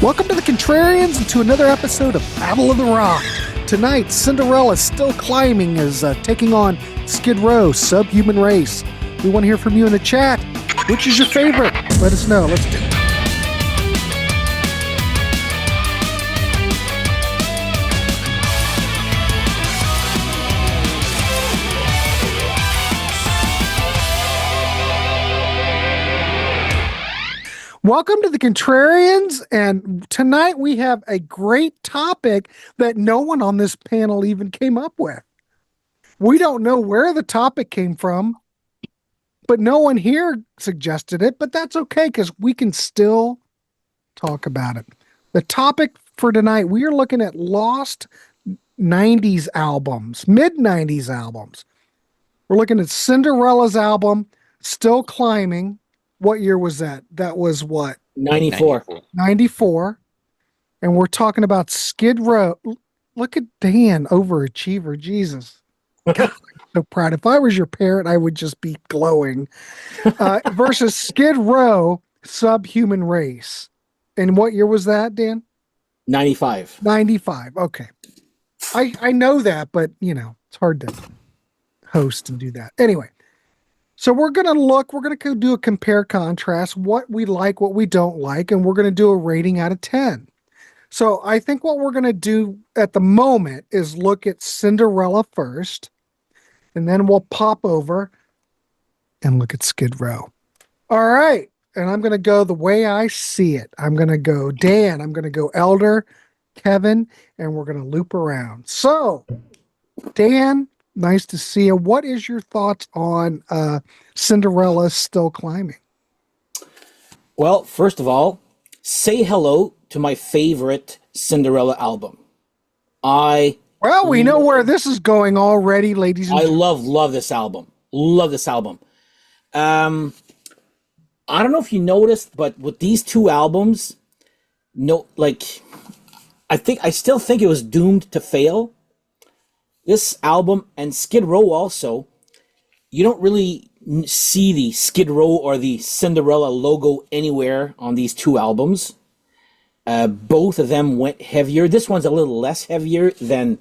Welcome to the Contrarians and to another episode of Battle of the Rock. Tonight, Cinderella Still Climbing is taking on Skid Row, Subhuman Race. We want to hear from you in the chat. Which is your favorite? Let us know. Let's do it. Welcome to the Contrarians, and tonight we have a great topic that no one on this panel even came up with. We don't know where the topic came from, but no one here suggested it, but that's okay because we can still talk about it. The topic for tonight, we are looking at lost 90s albums, mid-90s albums. We're looking at Cinderella's album, Still Climbing. What year was that? That was what? 94. 94. And we're talking about Skid Row. Look at Dan, overachiever. Jesus. God, I'm so proud. If I was your parent, I would just be glowing. Versus Skid Row, Subhuman Race. And what year was that, Dan? 95. 95. Okay. I know that, but, you know, it's hard to host and do that. Anyway. So we're going to do a compare contrast, what we like, what we don't like, and we're going to do a rating out of 10. So I think what we're going to do at the moment is look at Cinderella first, and then we'll pop over and look at Skid Row. All right. And I'm going to go the way I see it. I'm going to go Dan, I'm going to go Elder, Kevin, and we're going to loop around. So, Dan, nice to see you. What is your thoughts on Cinderella Still Climbing? Well, first of all, say hello to my favorite Cinderella album. We know where this is going already, ladies and gentlemen. I love this album. Love this album. I don't know if you noticed, but with these two albums, I still think it was doomed to fail. This album and Skid Row also, you don't really see the Skid Row or the Cinderella logo anywhere on these two albums. Both of them went heavier. This one's a little less heavier than,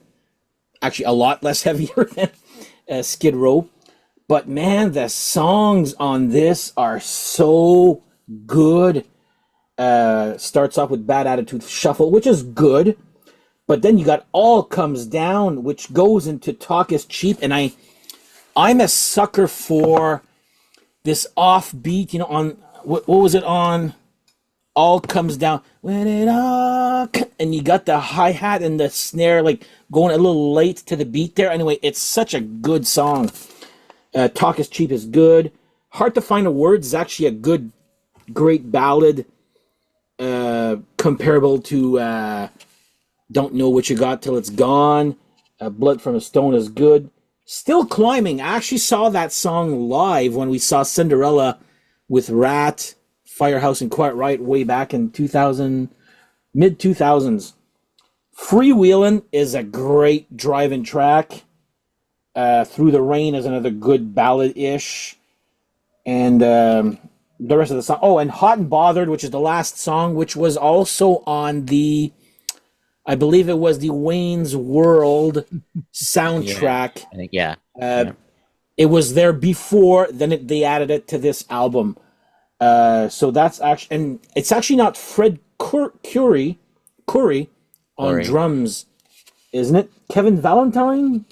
actually a lot less heavier than Skid Row. But man, the songs on this are so good. Starts off with Bad Attitude Shuffle, which is good. But then you got All Comes Down, which goes into Talk is Cheap. And I'm a sucker for this offbeat, you know, on, what was it on? All Comes Down. When it all, and you got the hi-hat and the snare, like, going a little late to the beat there. Anyway, it's such a good song. Talk is Cheap is good. Hard to Find a Word is actually a good, great ballad, comparable to... Don't Know What You Got Till It's Gone. Blood from a Stone is good. Still Climbing. I actually saw that song live when we saw Cinderella with Rat, Firehouse, and Quiet Riot way back in mid-2000s. Freewheelin' is a great driving track. Through the Rain is another good ballad-ish. And the rest of the song. Oh, and Hot and Bothered, which is the last song, which was also on the... I believe it was the Wayne's World soundtrack. I think, yeah. It was there before, then they added it to this album. So that's actually, and it's actually not Fred Coury on drums, isn't it? Kevin Valentine?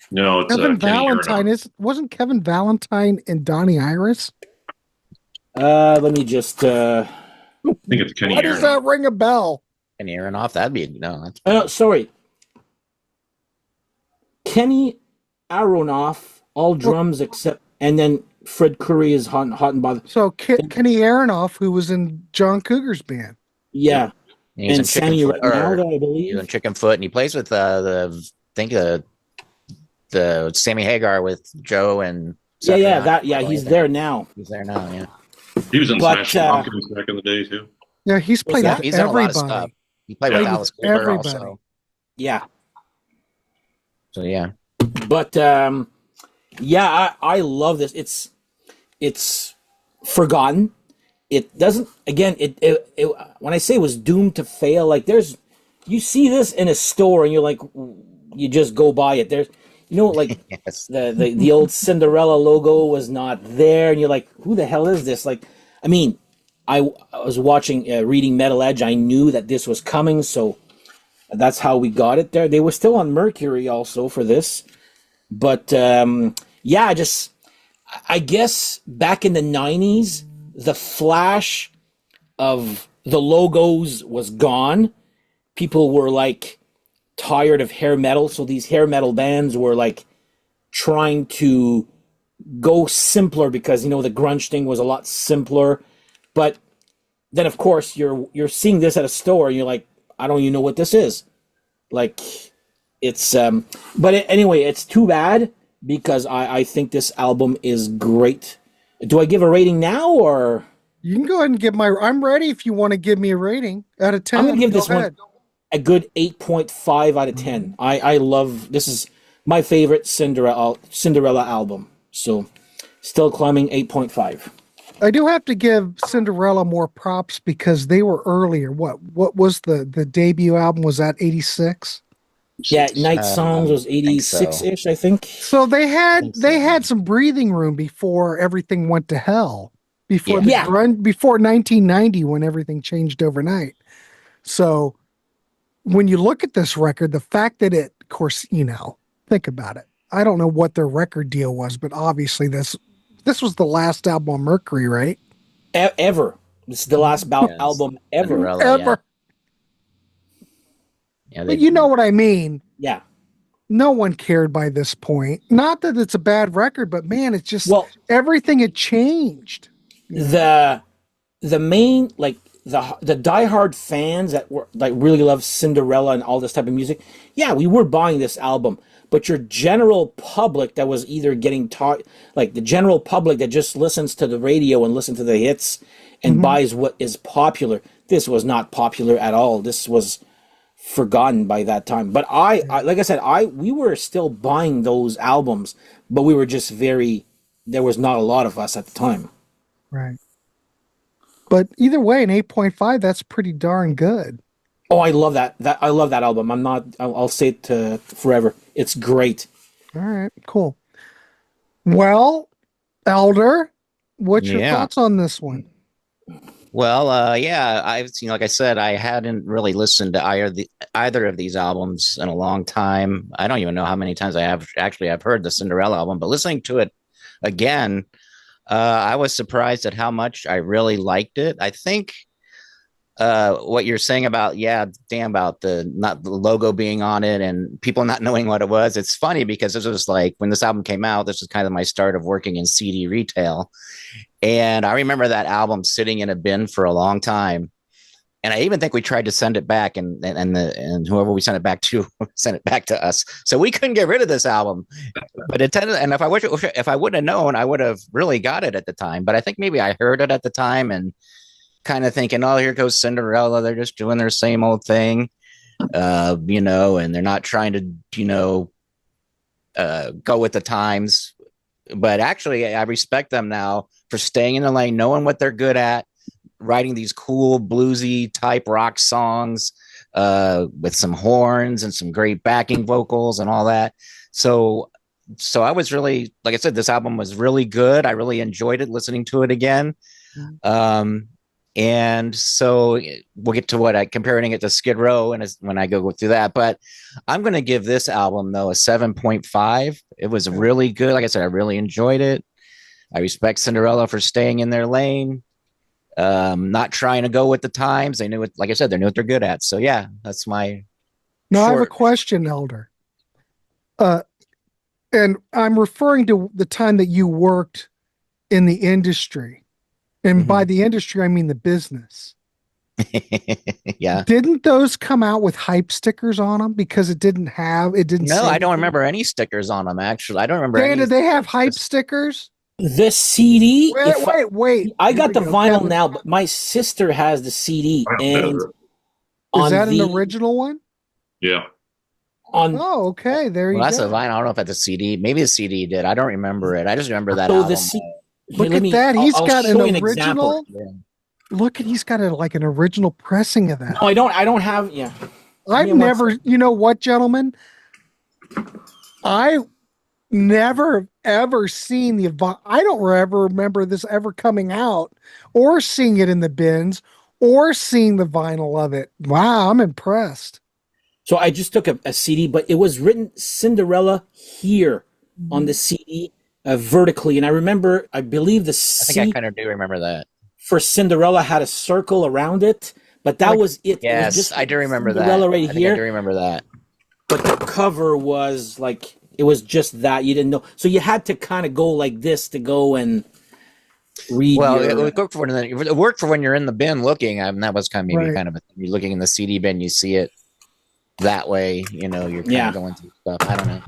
No, it's Kevin Valentine. Wasn't Kevin Valentine and Donnie Iris? Let me just... I think it's Kenny Why does that ring a bell? Kenny Aronoff, that'd be no. Sorry, Kenny Aronoff, all drums except, and then Fred Coury is hot and bothered. So Kenny Aronoff, who was in John Cougar's band, yeah, He's and Sammy Ronaldo, I believe. He's in Chickenfoot, and he plays with the Sammy Hagar with Joe and he's there now. He's there now, yeah. He was in Smash Pumpkins back in the day too. Yeah, he's played with He's done a lot of everybody. stuff. He played with Alice Cooper also. Yeah. So yeah. But I love this. It's forgotten. it doesn't. Again, it when I say it was doomed to fail, like you see this in a store and you're like, you just go buy it. There's, like Yes. the old Cinderella logo was not there, and you're like, who the hell is this? Like, I mean, I was watching, reading Metal Edge. I knew that this was coming, so that's how we got it there. They were still on Mercury also for this, but yeah, I guess back in the 90s, the flash of the logos was gone. People were like tired of hair metal, so these hair metal bands were like trying to go simpler because the grunge thing was a lot simpler. But then of course you're seeing this at a store and you're like, I don't even know what this is. Like, it's anyway, it's too bad because I think this album is great. Do I give a rating now, or You can go ahead and give I'm ready if you want to give me a rating out of 10. I'm gonna give Go this ahead. one a good 8.5 out of 10. I love, this is my favorite Cinderella album. So still climbing 8.5. I do have to give Cinderella more props because they were earlier. What was the debut album? Was that 86? Yeah, Night Songs was 86-ish, I think. So they had so. had some breathing room before everything went to hell. Before Yeah. before 1990 when everything changed overnight. So when you look at this record, the fact that it, of course, think about it. I don't know what their record deal was, but obviously this was the last album on Mercury, right? Ever. This is the last album ever. Cinderella, Ever. Yeah, But you know what I mean. Yeah. No one cared by this point. Not that it's a bad record, but man, it's just everything had changed. The main, like, the diehard fans that were like really love Cinderella and all this type of music, yeah, we were buying this album. But your general public that was either getting taught, like the general public that just listens to the radio and listen to the hits and buys what is popular, this was not popular at all. This was forgotten by that time. But I like I said, we were still buying those albums, but we were just there was not a lot of us at the time. Right. But either way, an 8.5, that's pretty darn good. Oh, I love that. I love that album. I'll say it forever. It's great. All right, cool. Well, Elder, what's your thoughts on this one? Well, yeah, I've seen, like I said, I hadn't really listened to either of these albums in a long time. I don't even know how many times I've heard the Cinderella album, but listening to it again, I was surprised at how much I really liked it. I think what you're saying about, about not the logo being on it and people not knowing what it was. It's funny because this was like when this album came out, this was kind of my start of working in CD retail. And I remember that album sitting in a bin for a long time. And I even think we tried to send it back and whoever we sent it back to sent it back to us. So we couldn't get rid of this album, but and if I wouldn't have known, I would have really got it at the time. But I think maybe I heard it at the time and kind of thinking, oh, here goes Cinderella. They're just doing their same old thing, and they're not trying to, go with the times. But actually, I respect them now for staying in the lane, knowing what they're good at, writing these cool bluesy type rock songs with some horns and some great backing vocals and all that. So I was really, like I said, this album was really good. I really enjoyed it listening to it again. And so we'll get to comparing it to Skid Row and when I go through that, but I'm going to give this album though a 7.5. It was really good. Like I said, I really enjoyed it. I respect Cinderella for staying in their lane, not trying to go with the times. They knew it, like I said, they knew what they're good at. So yeah, that's my. Now I have a question, Elder. And I'm referring to the time that you worked in the industry. And by the industry, I mean the business. Yeah. Didn't those come out with hype stickers on them because it didn't? No, I don't remember any stickers on them. Actually, I don't remember. Dan, did they have hype stickers? The CD. Wait. I got the vinyl now, but my sister has the CD. And is that an original one? Yeah. Okay. There you go. That's a vinyl. I don't know if that's a CD. Maybe a CD did. I don't remember it. I just remember that album. Look at that. He's got an original. look at he's got like an original pressing of that. No, I don't. I don't have. Yeah. I've never. You know what, gentlemen? I never ever seen I don't ever remember this ever coming out or seeing it in the bins or seeing the vinyl of it. Wow, I'm impressed. So I just took a CD, but it was written Cinderella here on the CD vertically. And I believe the I think I kind of do remember that. For Cinderella had a circle around it, but that was it. Yes, it was just I do remember Cinderella that. Right I here. do remember that. But the cover was like, it was just that. You didn't know. So you had to kind of go like this to go and read. Well, it worked for when you're in the bin looking. I mean, that was kind of you're looking in the CD bin, you see it that way. You know, you're kind of going through stuff. I don't know.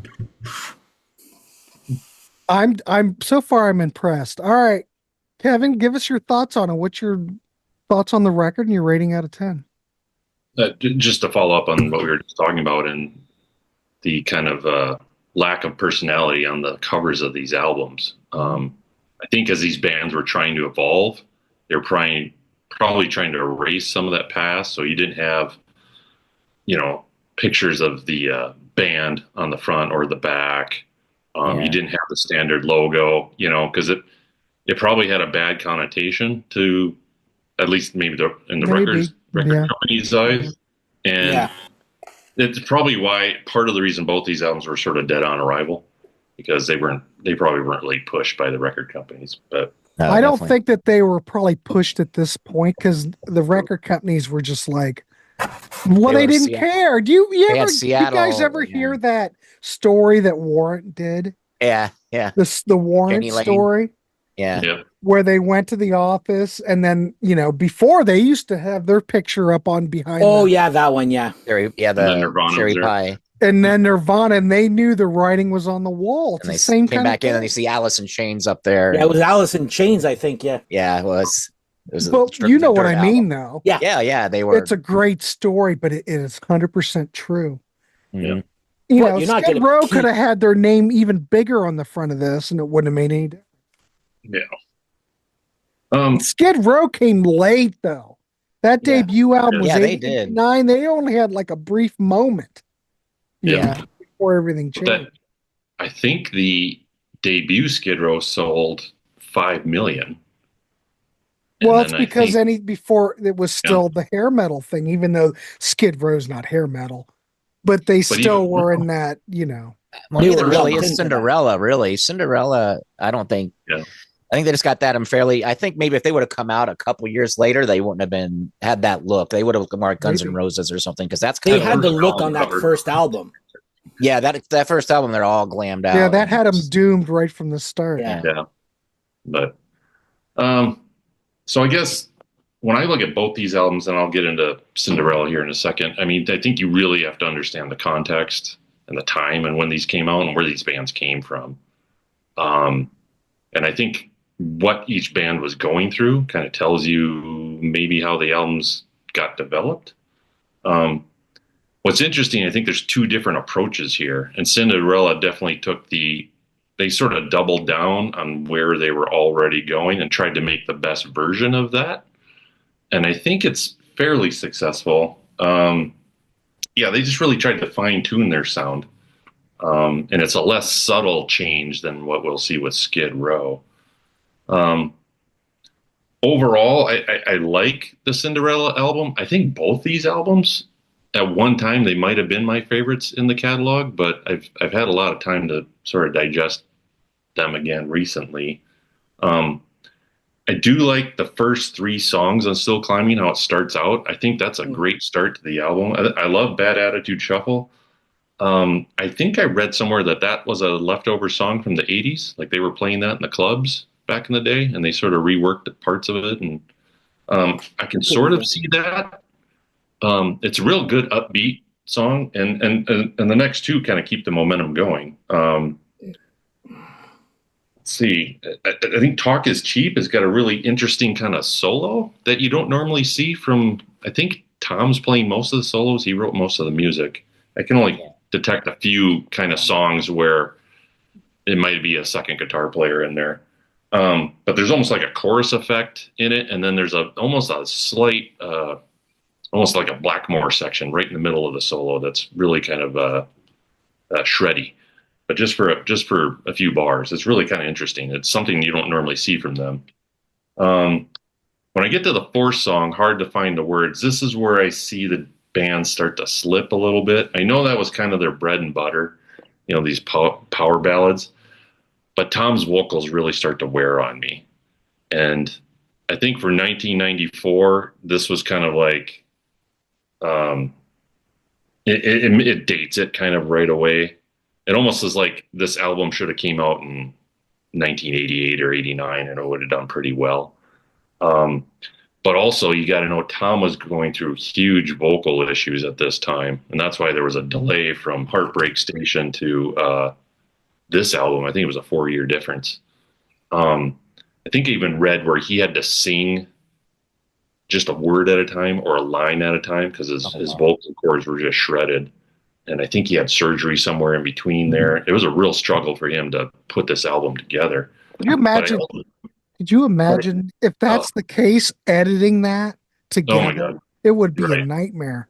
I'm so far I'm impressed. All right, Kevin, give us your thoughts on it. What's your thoughts on the record and your rating out of 10? Just to follow up on what we were just talking about and the kind of lack of personality on the covers of these albums. I think as these bands were trying to evolve, they were probably trying to erase some of that past. So you didn't have, pictures of the band on the front or the back. You didn't have the standard logo, because it probably had a bad connotation to at least maybe in the record company's eyes. And it's probably why part of the reason both these albums were sort of dead on arrival, because they probably weren't really pushed by the record companies. But I don't think that they were probably pushed at this point because the record companies were just like, well, they didn't care. Do you guys ever hear that story that Warrant did? Yeah. The Warrant story. Yeah. Where they went to the office and then, before they used to have their picture up on behind. Oh, that one. Yeah. The cherry pie. And then Nirvana, and they knew the writing was on the wall. It's and the same came back in and you see Alice in Chains up there. Yeah, it was Alice in Chains, I think. Yeah. Yeah, it was. Well, you know what I mean, though. Yeah, they were. It's a great story, but it is 100% true. Yeah. Skid Row could have had their name even bigger on the front of this, and it wouldn't have made any difference. Yeah. Skid Row came late, though. That debut album was 89. They only had like a brief moment. Before everything changed. I think the debut Skid Row sold 5 million. Well, it's because before it was still the hair metal thing, even though Skid Row's not hair metal, but they still were in that, Well, neither really is Cinderella, really. Cinderella, I don't think. Yeah. I think they just got that unfairly. I think maybe if they would have come out a couple years later, they wouldn't have had that look. They would have looked more like Guns N' Roses or something, because that's kind of. They had the look on that first album. Yeah, that first album, they're all glammed out. Yeah, that had them doomed right from the start. Yeah. But, so I guess when I look at both these albums, and I'll get into Cinderella here in a second, I mean, I think you really have to understand the context and the time and when these came out and where these bands came from. And I think what each band was going through kind of tells you maybe how the albums got developed. What's interesting, I think there's two different approaches here, and Cinderella definitely they sort of doubled down on where they were already going and tried to make the best version of that. And I think it's fairly successful. They just really tried to fine tune their sound. And it's a less subtle change than what we'll see with Skid Row. Overall, I like the Cinderella album. I think both these albums, at one time, they might have been my favorites in the catalog, but I've had a lot of time to sort of digest them again recently. I do like the first 3 songs on Still Climbing, how it starts out. I think that's a great start to the album. I love Bad Attitude Shuffle. I think I read somewhere that was a leftover song from the 80s. Like they were playing that in the clubs back in the day, and they sort of reworked parts of it. And I can sort of see that. It's a real good upbeat song, and the next 2 kind of keep the momentum going. Let's see. I think Talk Is Cheap has got a really interesting kind of solo that you don't normally see from, I think Tom's playing most of the solos. He wrote most of the music. I can only detect a few kind of songs where it might be a second guitar player in there. But there's almost like a chorus effect in it, and then there's almost a slight, almost like a Blackmore section right in the middle of the solo that's really kind of shreddy, but just for a few bars. It's really kind of interesting. It's something you don't normally see from them. When I get to the fourth song, Hard to Find the Words, this is where I see the band start to slip a little bit. I know that was kind of their bread and butter, these power ballads, but Tom's vocals really start to wear on me. And I think for 1994, this was kind of like, it dates it kind of right away. It almost is like this album should have came out in 1988 or 89 and it would have done pretty well. But also you got to know Tom was going through huge vocal issues at this time. And that's why there was a delay from Heartbreak Station to this album. I think it was a 4-year difference. I think I even read where he had to sing just a word at a time or a line at a time because his vocal cords were just shredded. And I think he had surgery somewhere in between there. It was a real struggle for him to put this album together. Could you imagine? Could you imagine if that's the case, editing that together? Oh my God. It would be a nightmare.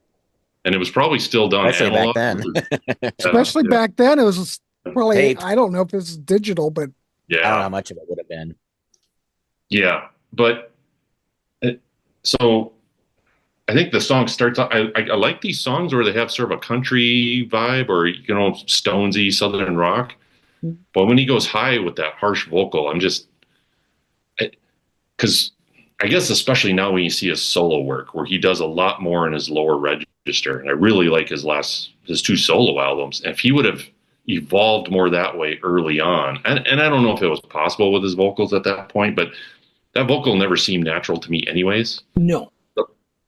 And it was probably still done analog. Back then. Especially back then, it was probably tape. I don't know if this is digital, but I don't know how much of it would have been. Yeah, but so I think the song starts out. I like these songs where they have sort of a country vibe or Stonesy Southern rock. But when he goes high with that harsh vocal, I'm just because I guess especially now when you see his solo work where he does a lot more in his lower register, and I really like his 2 solo albums. And if he would have evolved more that way early on, and I don't know if it was possible with his vocals at that point, but that vocal never seemed natural to me anyways. No.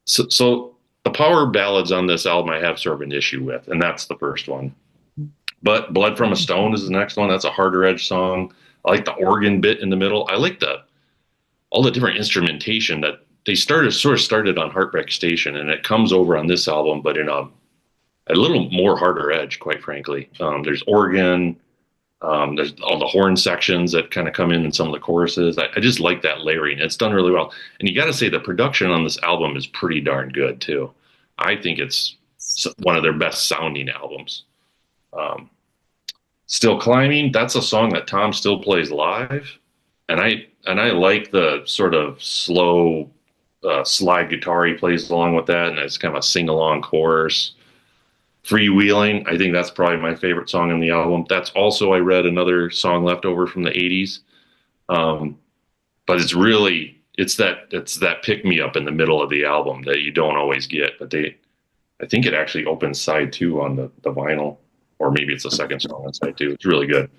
So the power ballads on this album I have sort of an issue with, and that's the first one. But Blood from a Stone is the next one. That's a harder edge song. I like the organ bit in the middle. I like all the different instrumentation that they sort of started on Heartbreak Station, and it comes over on this album, but in a little more harder edge, quite frankly. There's organ. There's all the horn sections that kind of come in some of the choruses. I just like that layering. It's done really well. And you got to say the production on this album is pretty darn good too. I think it's one of their best sounding albums. Still Climbing, that's a song that Tom still plays live. And I like the sort of slow slide guitar he plays along with that. And it's kind of a sing-along chorus. Freewheeling, I think that's probably my favorite song on the album. That's also, I read, another song left over from the 80s. But it's that pick me up in the middle of the album that you don't always get. But I think it actually opens side 2 on the vinyl, or maybe it's the second song on side 2. It's really good.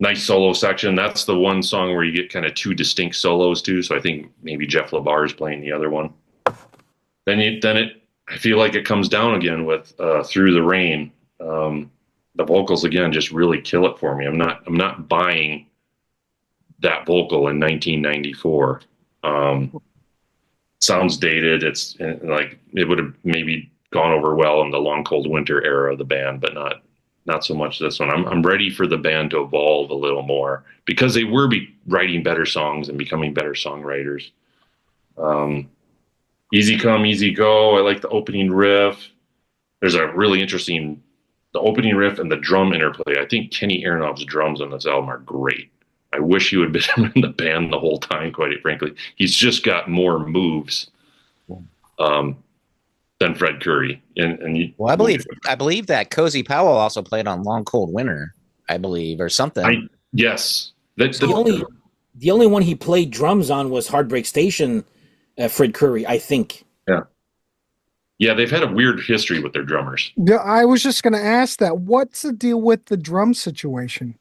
Nice solo section. That's the one song where you get kind of 2 distinct solos too. So I think maybe Jeff LaBar is playing the other one. I feel like it comes down again with Through the Rain. The vocals again just really kill it for me. I'm not buying that vocal in 1994. Sounds dated. It's like it would have maybe gone over well in the Long Cold Winter era of the band, but not so much this one. I'm ready for the band to evolve a little more because they were writing better songs and becoming better songwriters. Easy Come, Easy Go. I like the opening riff. There's a really interesting, the opening riff and the drum interplay. I think Kenny Aronoff's drums on this album are great. I wish he would have been in the band the whole time, quite frankly. He's just got more moves than Fred Curry. Well, I believe that Cozy Powell also played on Long Cold Winter, I believe, or something. Yes. The only one he played drums on was Heartbreak Station, Fred Curry, I think. Yeah, they've had a weird history with their drummers. Yeah, I was just going to ask that. What's the deal with the drum situation?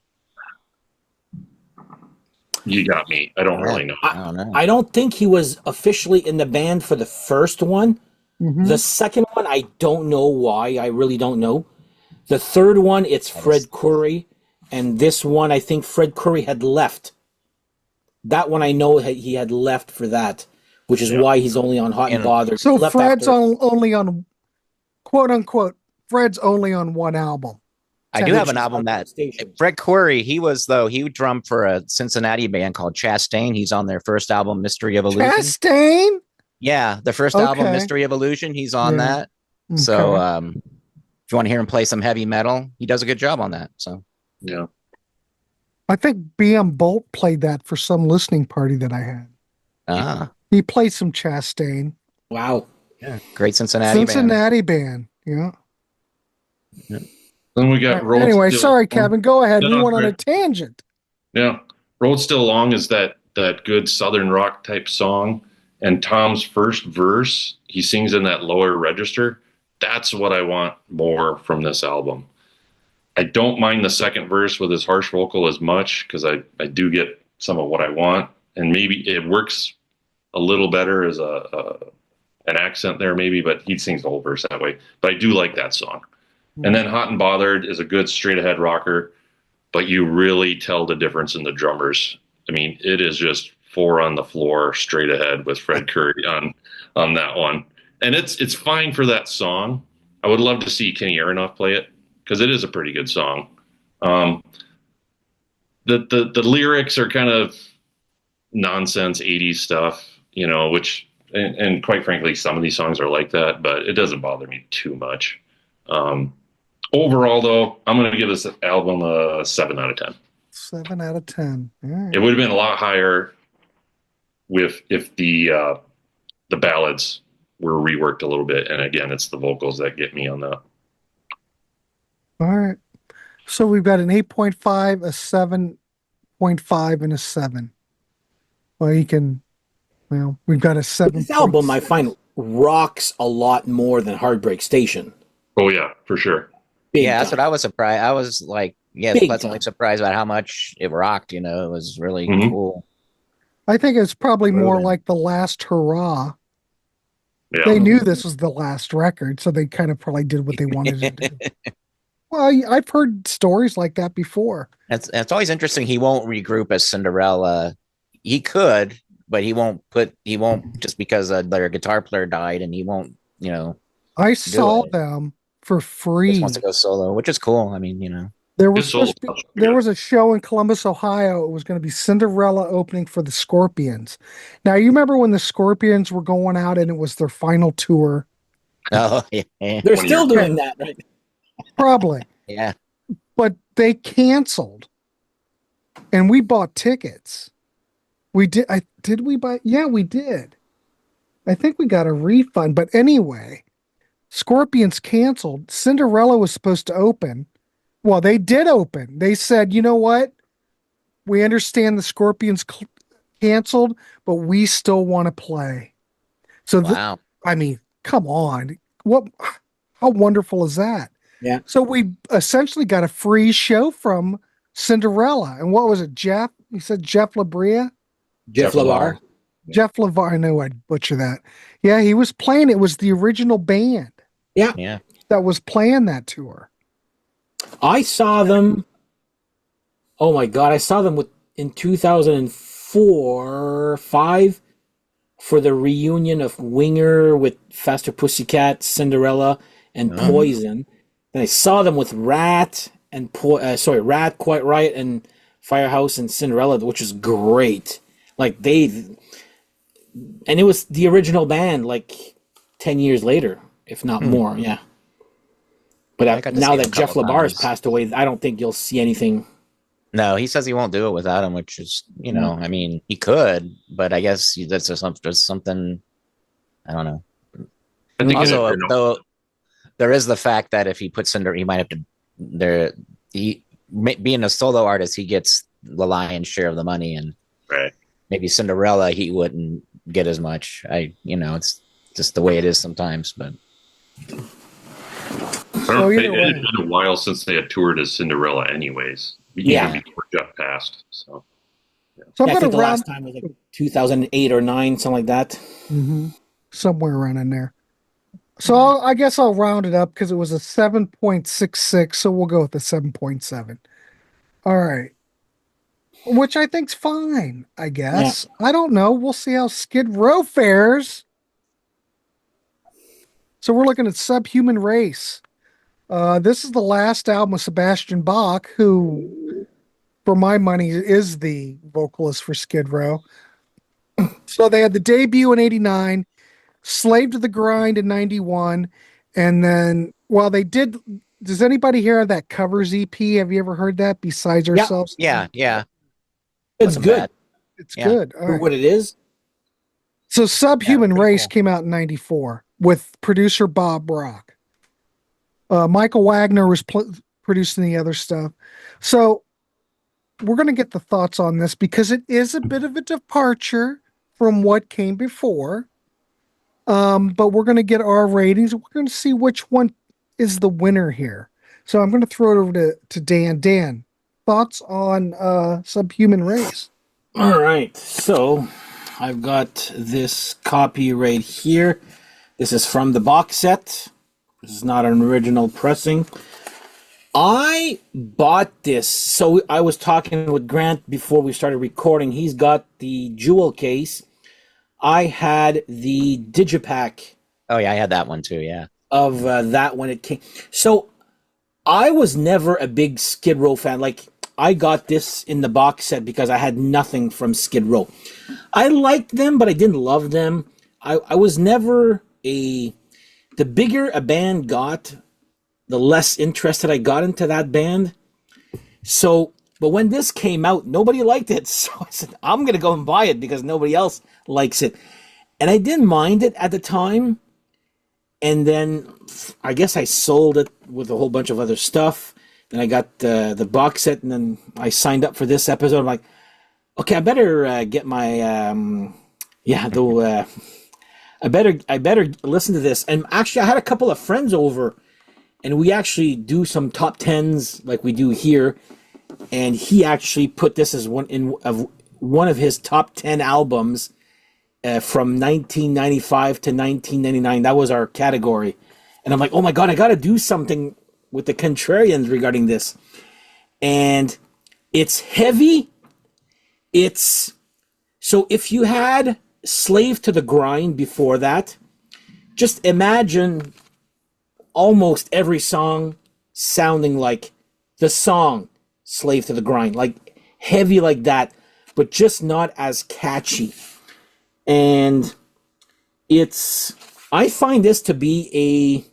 You got me. I don't really know. I don't know. I don't think he was officially in the band for the first one. Mm-hmm. The second one, I don't know why. I really don't know. The third one, it's Fred Curry. And this one, I think Fred Curry had left. That one I know he had left for that, which is why he's only on Hot and Bothered. So Fred's only on, quote unquote, Fred's only on one album. I do have an album that Station. Brett Corey, he drummed for a Cincinnati band called Chastain. He's on their first album, Mystery of Illusion. Chastain? Yeah, the first album, Mystery of Illusion, he's on that. Okay. So if you want to hear him play some heavy metal, he does a good job on that. So Yeah. I think BM Bolt played that for some listening party that I had. He played some Chastain. Wow. Yeah, great Cincinnati band. Yeah. Then we got Road Anyway, Still sorry, Long. Kevin. Go ahead. No, We went on great. a tangent. Yeah. Road Still Long is that good Southern rock type song. And Tom's first verse, he sings in that lower register. That's what I want more from this album. I don't mind the second verse with his harsh vocal as much because I do get some of what I want. And maybe it works a little better as an accent there maybe, but he sings the whole verse that way. But I do like that song. And then Hot and Bothered is a good straight ahead rocker, but you really tell the difference in the drummers. I mean, it is just 4 on the floor straight ahead with Fred Curry on that one. And it's fine for that song. I would love to see Kenny Aronoff play it because it is a pretty good song. The lyrics are kind of nonsense 80s stuff, which and quite frankly, some of these songs are like that, but it doesn't bother me too much. Overall, though, I'm going to give this album a 7 out of 10. 7 out of 10. All right. It would have been a lot higher if the ballads were reworked a little bit. And again, it's the vocals that get me on that. All right. So we've got an 8.5, a 7.5, and a 7. Well, we've got a 7. This album, I find, rocks a lot more than Heartbreak Station. Oh, yeah, for sure. That's what I was surprised. I was like, pleasantly time. surprised about how much it rocked. It was really cool. I think it's probably more like the last hurrah. Yeah. They knew this was the last record, so they kind of probably did what they wanted to do. Well, I've heard stories like that before. It's always interesting. He won't regroup as Cinderella. He could, but he won't just because their guitar player died, and he won't. I saw them for free. Just wants to go solo, which is cool. I mean, there was a show in Columbus, Ohio. It was going to be Cinderella opening for the Scorpions. Now, you remember when the Scorpions were going out and it was their final tour? Oh, yeah. They're still doing that, right? Probably. Yeah. But they canceled. And we bought tickets. We did. Did we buy? Yeah, we did. I think we got a refund. But anyway, Scorpions canceled. Cinderella was supposed to open. Well, they did open. They said, you know what? We understand the Scorpions canceled, but we still want to play. So, wow. I mean, come on. How wonderful is that? Yeah. So we essentially got a free show from Cinderella. And what was it, Jeff? You said Jeff Labria? Jeff LeVar. Jeff LeVar. I know I'd butcher that. Yeah, he was playing. It was the original band. Yeah. That was playing that tour. I saw them. Oh my God! I saw them in 2004, 5 for the reunion of Winger with Faster Pussycat, Cinderella, and Poison. Then I saw them with Rat and Rat, Quite Right, and Firehouse and Cinderella, which was great. And it was the original band, 10 years later, if not more. Yeah. But now that Jeff LeVar has passed away, I don't think you'll see anything. No, he says he won't do it without him, which is, I mean, he could, but I guess that's just something, I don't know. I think also, though, there is the fact that if he puts Cinderella, he might have to, being a solo artist, he gets the lion's share of the money, and maybe Cinderella, he wouldn't get as much. It's just the way it is sometimes, but. It had been a while since they had toured as Cinderella anyways. Even before Jeff passed. So I'm I think the round last time was 2008 or 9, something like that. Mm-hmm. Somewhere around in there. So I guess I'll round it up because it was a 7.66, so we'll go with the 7.7. All right. Which I think's fine, I guess. Yeah. I don't know. We'll see how Skid Row fares. So we're looking at Subhuman Race. This is the last album of Sebastian Bach, who, for my money, is the vocalist for Skid Row. So they had the debut in '89, Slave to the Grind in '91, and then, well, they did. Does anybody hear of that covers EP? Have you ever heard that? Besides Yeah. Ourselves? Yeah. It's Wasn't good bad. It's Yeah. good. All for right. what it is. So Subhuman pretty Race cool. came out in '94 with producer Bob Rock. Michael Wagner was producing the other stuff. So we're going to get the thoughts on this because it is a bit of a departure from what came before. But we're going to get our ratings. We're going to see which one is the winner here. So I'm going to throw it over to Dan. Dan, thoughts on Subhuman Race? All right, so I've got this copy right here. This is from the box set. This is not an original pressing. I bought this. So I was talking with Grant before we started recording. He's got the jewel case. I had the digipack Oh yeah, I had that one too. Yeah. of that when it came. So I was never a big Skid Row fan. Like, I got this in the box set because I had nothing from Skid Row. I liked them, but I didn't love them. I was never a... The bigger a band got, the less interested I got into that band. So, but when this came out, nobody liked it. So I said, I'm going to go and buy it because nobody else likes it. And I didn't mind it at the time. And then I guess I sold it with a whole bunch of other stuff. Then I got the box set, and then I signed up for this episode. I'm like, okay, I better get my I better listen to this. And actually, I had a couple of friends over, and we actually do some top tens like we do here. And he actually put this as one of his top 10 albums from 1995 to 1999. That was our category. And I'm like, oh my God, I got to do something with the Contrarians regarding this. And it's heavy. So if you had Slave to the Grind before that, just imagine almost every song sounding like the song Slave to the Grind, like heavy like that, but just not as catchy. And I find this to be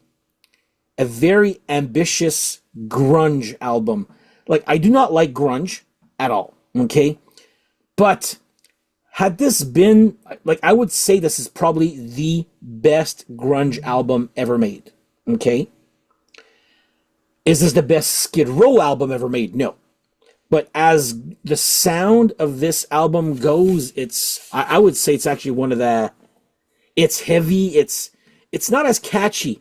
a very ambitious grunge album. Like, I do not like grunge at all, okay? But had this been, like, I would say this is probably the best grunge album ever made, okay? Is this the best Skid Row album ever made? No. But as the sound of this album goes, I would say it's actually it's heavy, it's not as catchy,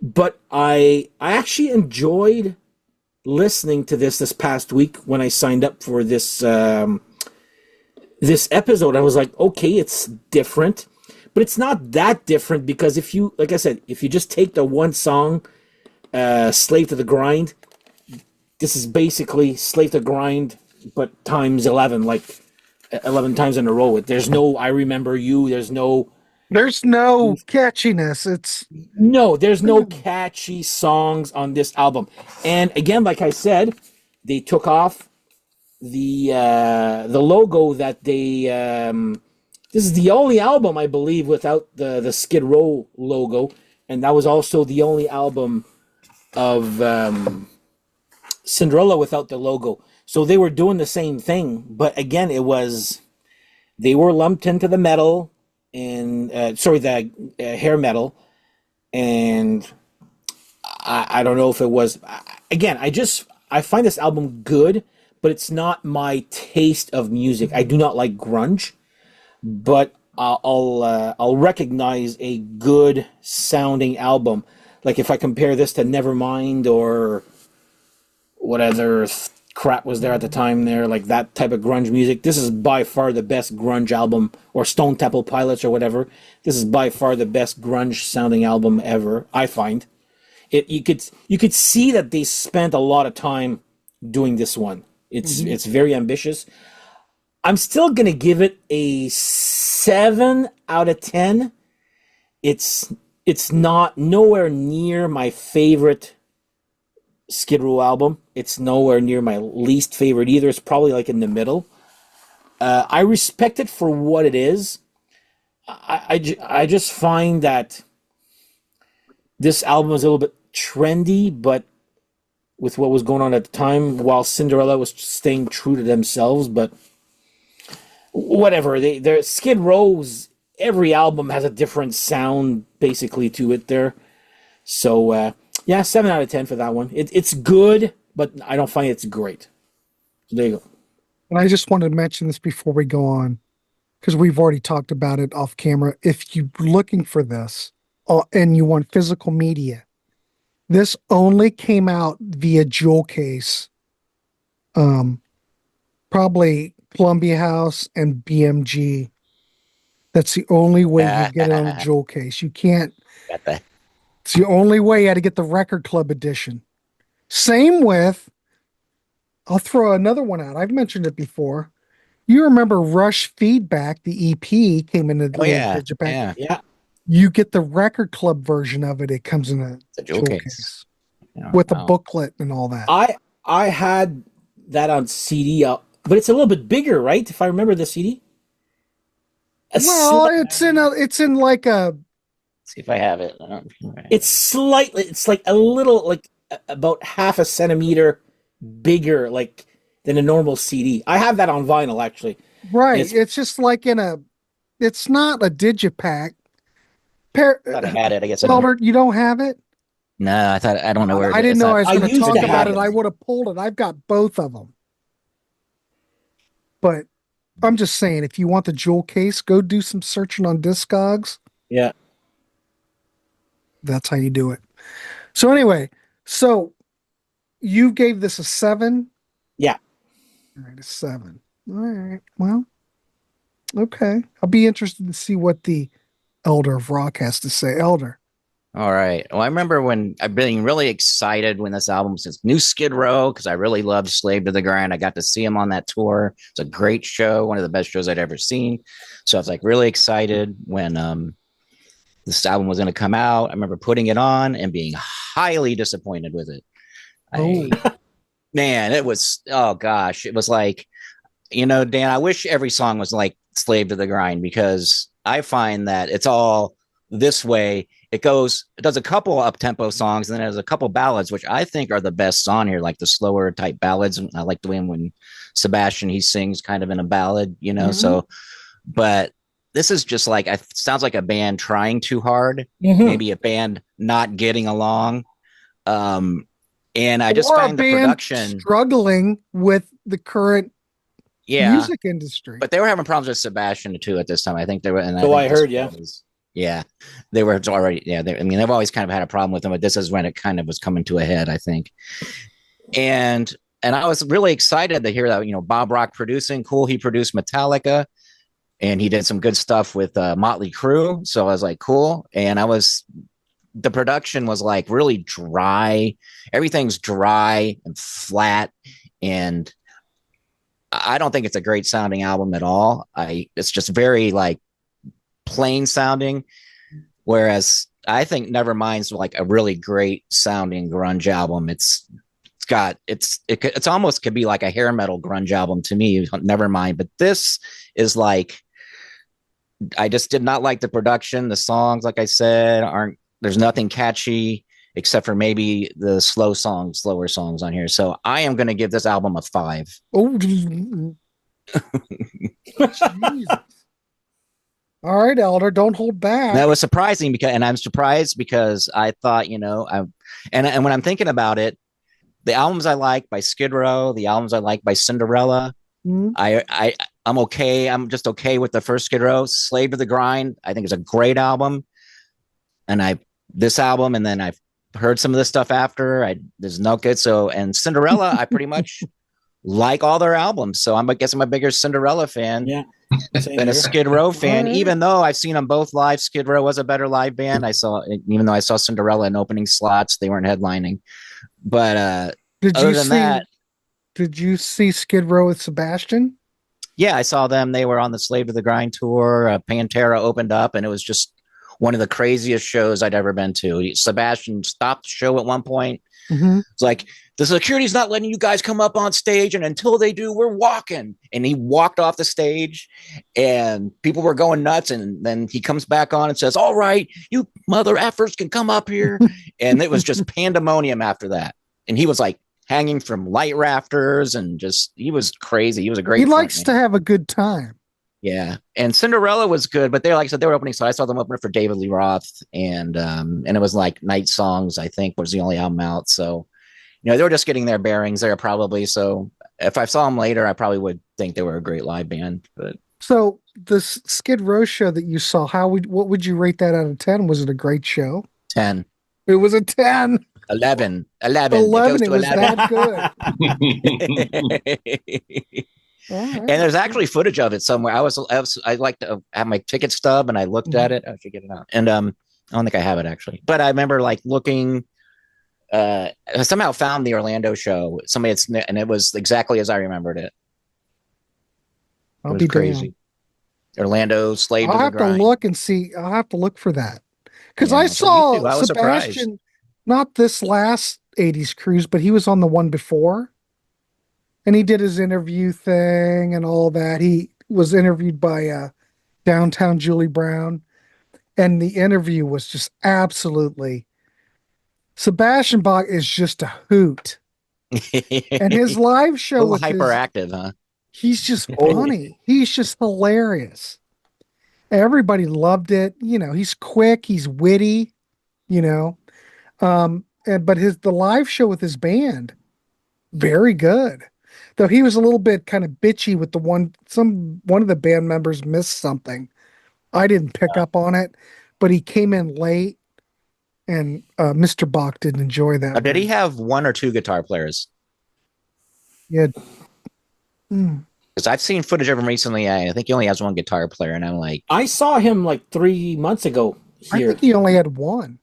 but I actually enjoyed listening to this past week when I signed up for this episode. I was like, okay, it's different, but it's not that different because like I said, if you just take the one song, Slave to the Grind, this is basically Slave to the Grind, but times 11, like 11 times in a row. There's no I Remember You. There's no catchiness. there's no catchy songs on this album. And again, like I said, they took off the logo that they this is the only album, I believe, without the Skid Row logo, and that was also the only album of Cinderella without the logo. So they were doing the same thing, but again, they were lumped into the metal and the hair metal, and I don't know if it was. Again, I find this album good, but it's not my taste of music. I do not like grunge, but I'll recognize a good sounding album. Like if I compare this to Nevermind or what other crap was there at the time there, like that type of grunge music, this is by far the best grunge album, or Stone Temple Pilots or whatever. This is by far the best grunge sounding album ever, I find. You could see that they spent a lot of time doing this one. It's very ambitious. I'm still gonna give it a 7 out of 10. It's not nowhere near my favorite Skid Row album. It's nowhere near my least favorite either. It's probably like in the middle. I respect it for what it is. I just find that this album is a little bit trendy, but with what was going on at the time, while Cinderella was staying true to themselves. But whatever, they're Skid Row's every album has a different sound basically to it there. So yeah, 7 out of 10 for that one. It's good, but I don't find it's great. So there you go. And I just wanted to mention this before we go on, because we've already talked about it off camera. If you're looking for this and you want physical media, this only came out via jewel case. Probably Columbia House and BMG. That's the only way you get it on a jewel case. You can't. Got that. It's the only way you had to get the Record Club edition. Same with, I'll throw another one out. I've mentioned it before. You remember Rush Feedback, the EP came in the Digipack. Yeah. You get the Record Club version of it. It comes in a jewel case. With a booklet and all that. I had that on CD, but it's a little bit bigger, right? If I remember the CD. It's in like a. See if I have it. It's like a little, like about half a centimeter bigger, like than a normal CD. I have that on vinyl actually. Right. It's just like it's not a Digipack. I thought I had it. I guess Albert, you don't have it? No, I don't know where I didn't know I was going to talk about it. it. I would have pulled it. I've got both of them. But I'm just saying, if you want the jewel case, go do some searching on Discogs. Yeah. That's how you do it. So anyway, you gave this a 7? Yeah. All right, a 7. All right. Well, okay. I'll be interested to see what the Elder of Rock has to say. Elder. All right. Well, I remember when I've been really excited when this album was new Skid Row, because I really loved Slave to the Grind. I got to see him on that tour. It's a great show, one of the best shows I'd ever seen. So I was like really excited when this album was going to come out. I remember putting it on and being highly disappointed with it. Man, it was, oh gosh, it was like, Dan, I wish every song was like Slave to the Grind, because I find that it's all this way. It does a couple up-tempo songs, and then there's a couple ballads, which I think are the best on here, like the slower type ballads. I like the way when Sebastian, he sings kind of in a ballad, so, but this is just like, it sounds like a band trying too hard, maybe a band not getting along. And I just find the production struggling with the current music industry. But they were having problems with Sebastian too at this time. I think they were. And I heard, they were already. Yeah, they've always kind of had a problem with them, but this is when it kind of was coming to a head, I think. And I was really excited to hear that Bob Rock producing. Cool, he produced Metallica, and he did some good stuff with Motley Crue. So I was like, cool. And the production was like really dry. Everything's dry and flat, and I don't think it's a great sounding album at all. It's just very like plain sounding, whereas I think Nevermind's like a really great sounding grunge album. It's almost could be like a hair metal grunge album to me, Nevermind. But this is like, I just did not like the production. The songs, like I said, there's nothing catchy except for maybe the slower songs on here. So I am going to give this album a 5. Oh, Jesus. All right, Elder, don't hold back. That was surprising I'm surprised because I thought, and when I'm thinking about it, the albums I like by Skid Row, the albums I like by Cinderella, I'm okay. I'm just okay with the first Skid Row. Slave to the Grind, I think is a great album. And this album, and then I've heard some of this stuff after. There's no good. So, and Cinderella, I pretty much like all their albums. So I guess I'm a bigger Cinderella fan than a Skid Row fan, even though I've seen them both live. Skid Row was a better live band. Even though I saw Cinderella in opening slots, they weren't headlining. But did you see Skid Row with Sebastian? Yeah, I saw them. They were on the Slave to the Grind tour. Pantera opened up, and it was just one of the craziest shows I'd ever been to. Sebastian stopped the show at one point Mm-hmm. It's like, the security's not letting you guys come up on stage, and until they do, we're walking. And he walked off the stage, and people were going nuts. And then he comes back on and says, all right, you mother effers can come up here. And it was just pandemonium after that. And he was like hanging from light rafters, and he was crazy. He was a great He likes man. to have a good time. Yeah, and Cinderella was good, but they, like I said, they were opening. So I saw them opening for David Lee Roth, and it was like Night Songs, I think, was the only album out. So, they were just getting their bearings there probably. So if I saw them later, I probably would think they were a great live band. But so the Skid Row show that you saw, what would you rate that out of 10? Was it a great show? 10. It was a 10. 11. 11. It was 11. that good. Right. And there's actually footage of it somewhere. I like to have my ticket stub, and I looked at it. I should get it out. And I don't think I have it actually, but I remember like looking. I somehow found the Orlando show. And it was exactly as I remembered it. I'll be crazy. Damn. Orlando Slave. I'll have to look and see. I'll have to look for that because I saw Sebastian, surprised. not this last 80s cruise, but he was on the one before. And he did his interview thing and all that. He was interviewed by Downtown Julie Brown. And the interview was just absolutely... Sebastian Bach is just a hoot. And his live show was hyperactive, huh? He's just funny. He's just hilarious. Everybody loved it. He's quick. He's witty, but the live show with his band, very good. Though he was a little bit kind of bitchy with one of the band members missed something. I didn't pick up on it, but he came in late, and Mr. Bach didn't enjoy that. Did he have one or two guitar players? Yeah. Because I've seen footage of him recently. I think he only has one guitar player, and I'm like... I saw him like 3 months ago here. I think he only had one.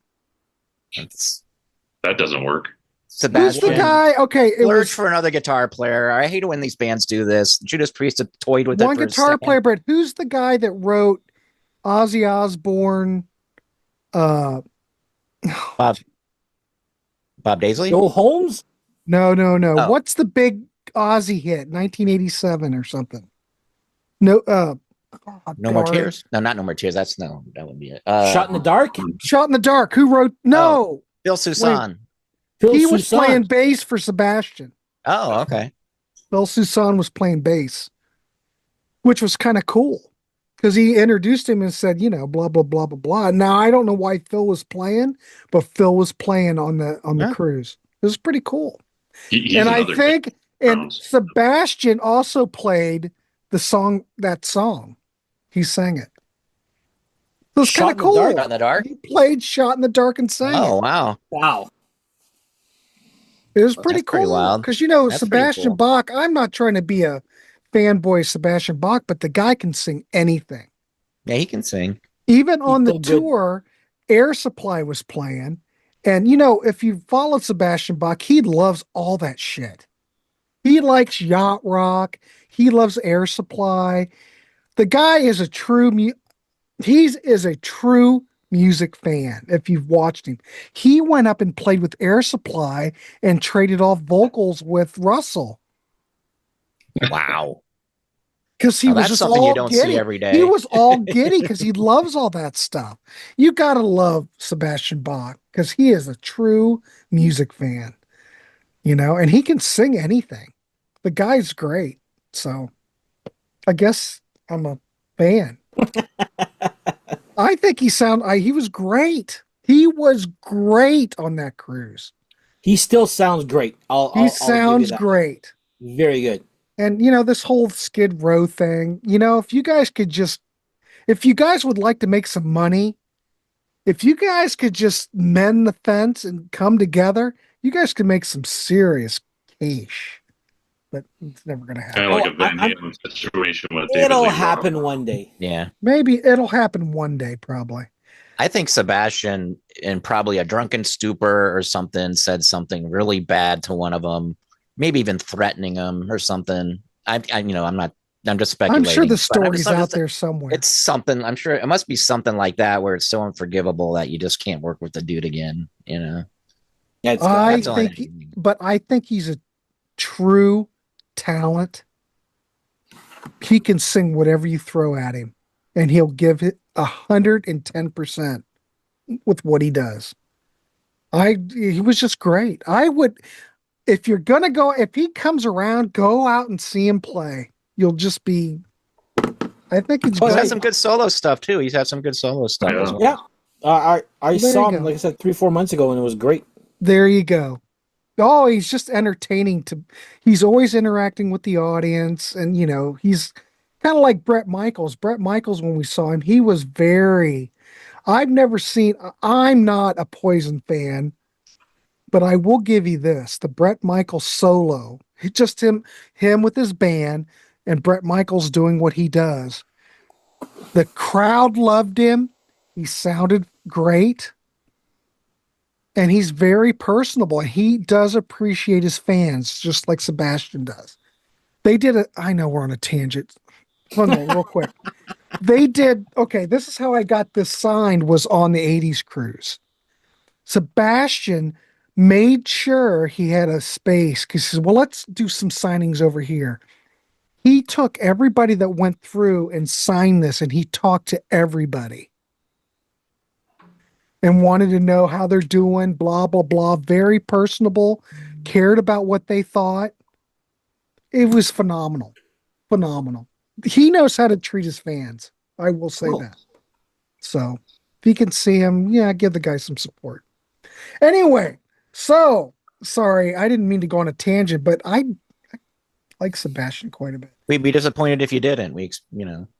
That doesn't work. Sebastian, who's the guy? Okay, search for another guitar player. I hate it when these bands do this. Judas Priest toyed with one it for guitar player, but who's the guy that wrote Ozzy Osbourne? Bob Daisley? Joel Holmes? No. Oh. What's the big Ozzy hit? 1987 or something. No. No More Tears? No, not No More Tears. That would be it. Shot in the Dark? Shot in the Dark. Who wrote? No. Phil Soussan. He was playing bass for Sebastian. Oh, okay. Phil Soussan was playing bass, which was kind of cool because he introduced him and said, blah, blah, blah, blah, blah. Now, I don't know why Phil was playing, but Phil was playing on the cruise. It was pretty cool. And I think, Sebastian also played that song. He sang it. It was kind of cool. Shot in the Dark? He played Shot in the Dark and sang it. Oh, wow. Wow. It was pretty cool. Because, Sebastian Bach, I'm not trying to be a fanboy Sebastian Bach, but the guy can sing anything. Yeah, he can sing. Even on the tour, Air Supply was playing. And, if you follow Sebastian Bach, he loves all that shit. He likes yacht rock. He loves Air Supply. The guy is a true music fan. If you've watched him, he went up and played with Air Supply and traded off vocals with Russell. Wow. Because he was just something all you don't giddy. see every day. He was all giddy because he loves all that stuff. You got to love Sebastian Bach because he is a true music fan, and he can sing anything. The guy's great. So I guess I'm a fan. I think he was great. He was great on that cruise. He still sounds great. He sounds great. Very good. And, this whole Skid Row thing, if you guys would like to make some money, if you guys could just mend the fence and come together, you guys could make some serious cash. But it's never going to happen. Kind of like a Van Halen situation with It'll happen one day. Yeah. Maybe it'll happen one day, probably. I think Sebastian, in probably a drunken stupor or something, said something really bad to one of them, maybe even threatening him or something. I'm just speculating. I'm sure the story's out there somewhere. It's something. I'm sure it must be something like that where it's so unforgivable that you just can't work with the dude again. Yeah, it's I That's the only think, thing. but I think he's a true talent. He can sing whatever you throw at him, and he'll give it 110% with what he does. He was just great. I would, if you're gonna go, if he comes around, go out and see him play. You'll just be. I think he's Oh, He's had great. some good solo stuff too. He's had some good solo stuff Yeah. as well. yeah. I There you saw him, go. like I said, 3-4 months ago, and it was great. There you go. Oh, he's just entertaining to. He's always interacting with the audience, and he's kind of like Bret Michaels. Bret Michaels, when we saw him, he was very. I've never seen. I'm not a Poison fan, but I will give you this: the Bret Michaels solo, just him with his band, and Bret Michaels doing what he does. The crowd loved him. He sounded great, and he's very personable. He does appreciate his fans, just like Sebastian does. They did it. I know we're on a tangent. Hold on, real quick. They did. Okay, this is how I got this signed. Was on the '80s cruise. Sebastian made sure he had a space because he said, "Well, let's do some signings over here." He took everybody that went through and signed this, and he talked to everybody and wanted to know how they're doing, blah, blah, blah. Very personable, cared about what they thought. It was phenomenal. Phenomenal. He knows how to treat his fans. I will say Cool. that. So if you can see him, yeah, give the guy some support. Anyway, so sorry, I didn't mean to go on a tangent, but I like Sebastian quite a bit. We'd be disappointed if you didn't.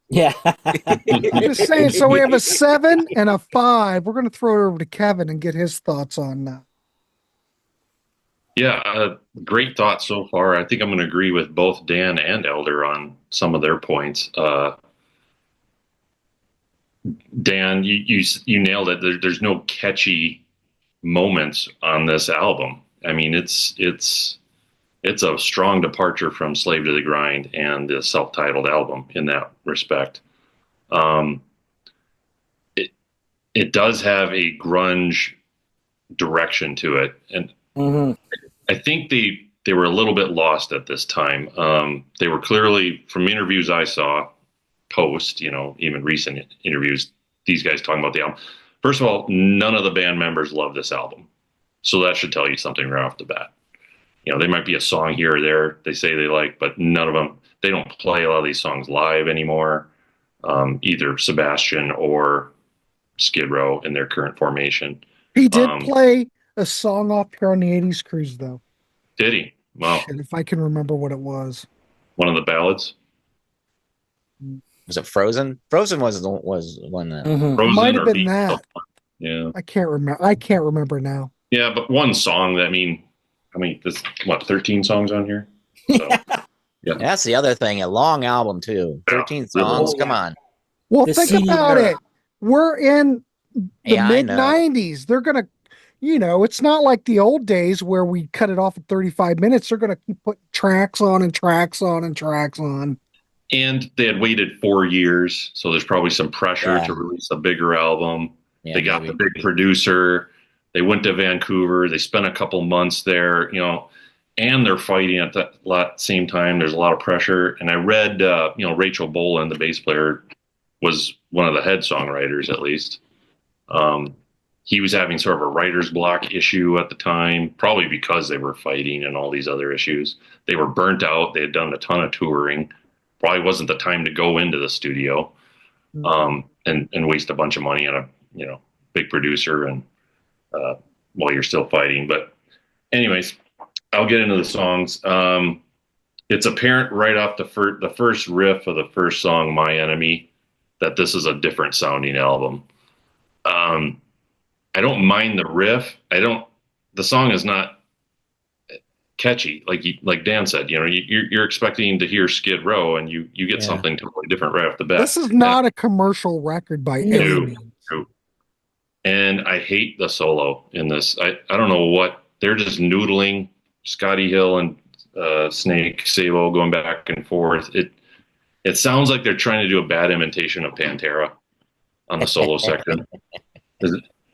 Yeah. I'm just saying, so we have a 7 and a 5. We're going to throw it over to Kevin and get his thoughts on that. Yeah, great thoughts so far. I think I'm going to agree with both Dan and Elder on some of their points. Dan, you nailed it. There's no catchy moments on this album. I mean, it's a strong departure from Slave to the Grind and the self-titled album in that respect. It does have a grunge direction to it, and Mm-hmm. I think they were a little bit lost at this time. They were clearly, from interviews I saw, post, even recent interviews, these guys talking about the album. First of all, none of the band members love this album, so that should tell you something right off the bat. There might be a song here or there they say they like, but none of them. They don't play a lot of these songs live anymore. Either Sebastian or Skid Row in their current formation. He did play a song off here on the '80s cruise, though. Did he? Wow. Shit, if I can remember what it was. One of the ballads. Was it Frozen? Frozen was one that. Mm-hmm. Frozen Might have or been Beat. that. Yeah. I can't remember. I can't remember now. Yeah, but one song. There's 13 songs on here. So, yeah. That's the other thing. A long album too. 13 Yeah. songs. Oh, Come yeah. on. Well, The think CD about era. it. We're in the Yeah, I mid know. '90s. They're gonna, it's not like the old days where we cut it off at 35 minutes. They're gonna keep putting tracks on and tracks on and tracks on. And they had waited 4 years, so there's probably some pressure Yeah. to release a bigger album. Yeah, They got maybe. the big producer. They went to Vancouver. They spent a couple months there, and they're fighting at the same time. There's a lot of pressure. And I read, Rachel Bolan, the bass player, was one of the head songwriters, at least. He was having sort of a writer's block issue at the time, probably because they were fighting and all these other issues. They were burnt out. They had done a ton of touring. Probably wasn't the time to go into the studio and waste a bunch of money on a big producer and while you're still fighting. But anyways, I'll get into the songs. It's apparent right off the first riff of the first song, "My Enemy," that this is a different sounding album. I don't mind the riff. The song is not catchy, like Dan said. You're expecting to hear Skid Row, and you get Yeah. something totally different right off the bat. This is not a commercial record by any No. means. And I hate the solo in this. I don't know what they're just noodling. Scotty Hill and Snake Sabo going back and forth. It sounds like they're trying to do a bad imitation of Pantera on the solo section.